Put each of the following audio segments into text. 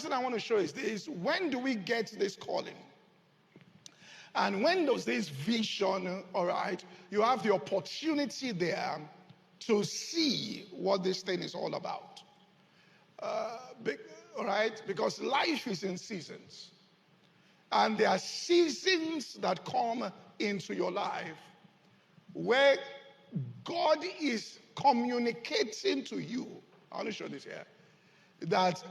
first thing I want to show is this: when do we get this calling? And when does this vision, all right, you have the opportunity there to see what this thing is all about. All right, because life is in seasons. And there are seasons that come into your life where God is communicating to you. I want to show this here. That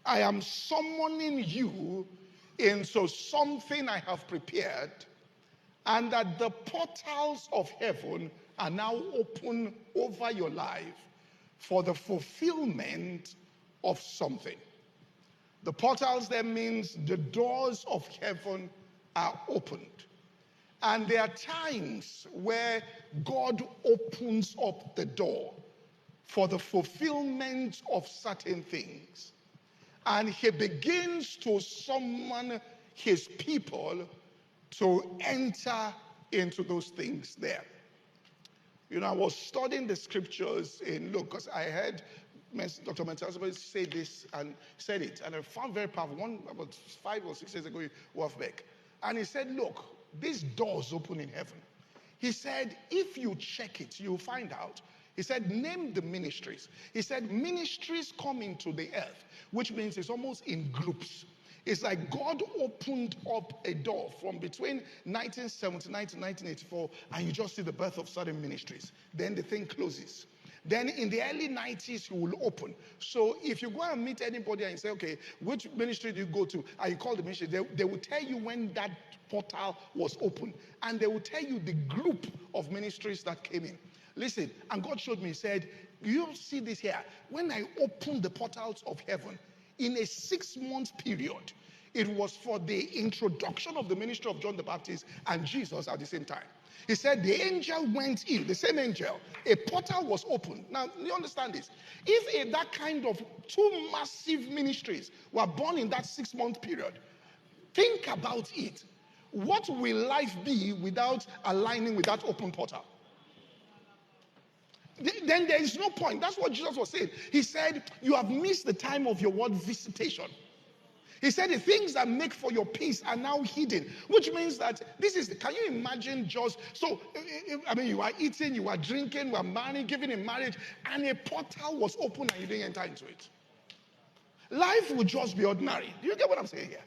I am summoning you into something I have prepared, and that the portals of heaven are now open over your life for the fulfillment of something. The portals there means the doors of heaven are opened. And there are times where God opens up the door for the fulfillment of certain things. And he begins to summon his people to enter into those things there. You know, I was studying the scriptures in Luke because I heard Dr. Mental say this and said it, and I found very powerful. One about 5 or 6 years ago, Wolfbeck, and he said, "Look, these doors open in heaven." He said, "If you check it, you'll find out." He said, "Name the ministries." He said, "Ministries come into the earth," which means it's almost in groups. It's like God opened up a door from between 1979 to 1984, and you just see the birth of certain ministries. Then the thing closes. Then in the early 90s, you will open. So if you go and meet anybody and say, "Okay, which ministry do you go to?" and you call the ministry, they will tell you when that portal was open. And they will tell you the group of ministries that came in. Listen, and God showed me, he said, "You see this here. When I opened the portals of heaven, in a 6-month period, it was for the introduction of the ministry of John the Baptist and Jesus at the same time." He said the angel went in, the same angel, a portal was opened. Now, you understand this. If that kind of 2 massive ministries were born in that 6-month period, think about it. What will life be without aligning with that open portal? Then there is no point. That's what Jesus was saying. He said, "You have missed the time of your word visitation." He said the things that make for your peace are now hidden, which means that can you imagine you are eating, you are drinking, you are marrying, giving in marriage, and a portal was open and you didn't enter into it. Life would just be ordinary. Do you get what I'm saying here?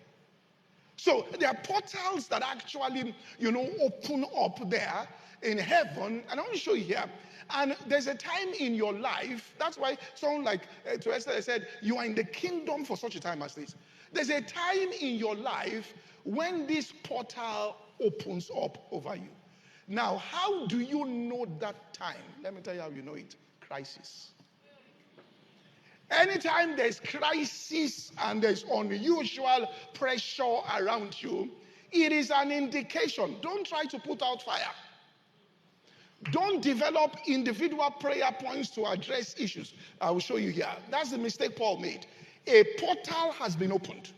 So there are portals that actually, open up there in heaven, and I want to show you here. And there's a time in your life, that's why someone like to Esther said, "You are in the kingdom for such a time as this." There's a time in your life when this portal opens up over you. Now, how do you know that time? Let me tell you how you know it. Crisis. Anytime there's crisis and there's unusual pressure around you, it is an indication. Don't try to put out fire. Don't develop individual prayer points to address issues. I will show you here. That's the mistake Paul made. A portal has been opened.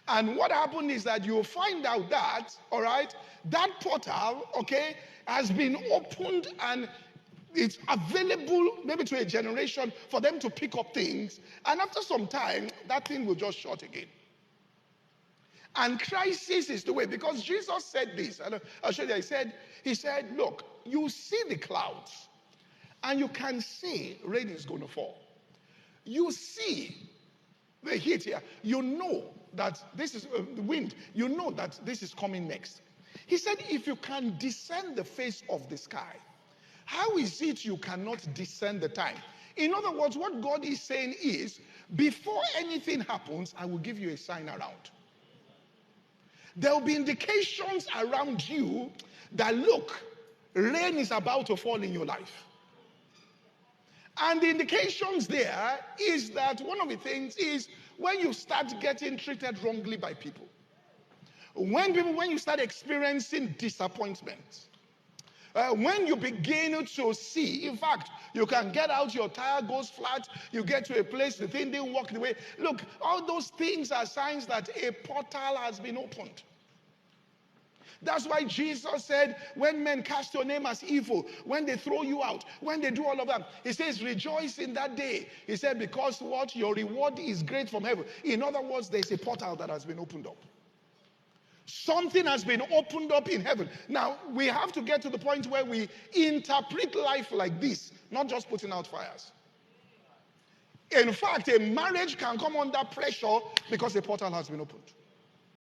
And what happened is that you'll find out that, all right, that portal, okay, has been opened and it's available maybe to a generation for them to pick up things. And after some time, that thing will just shut again. And crisis is the way, because Jesus said this. And I'll show you. He said, "Look, you see the clouds and you can see rain is going to fall. You see the heat here. You know that this is the wind. You know that this is coming next." He said, "If you can discern the face of the sky, how is it you cannot discern the time?" In other words, what God is saying is, before anything happens, I will give you a sign around. There will be indications around you that, look, rain is about to fall in your life. And the indications there is that one of the things is when you start getting treated wrongly by people. When you start experiencing disappointment. When you begin to see, in fact, you can get out, your tire goes flat, you get to a place, the thing didn't work the way. Look, all those things are signs that a portal has been opened. That's why Jesus said, when men cast your name as evil, when they throw you out, when they do all of that, he says, rejoice in that day. He said, because what? Your reward is great from heaven. In other words, there's a portal that has been opened up. Something has been opened up in heaven. Now, we have to get to the point where we interpret life like this, not just putting out fires. In fact, a marriage can come under pressure because a portal has been opened.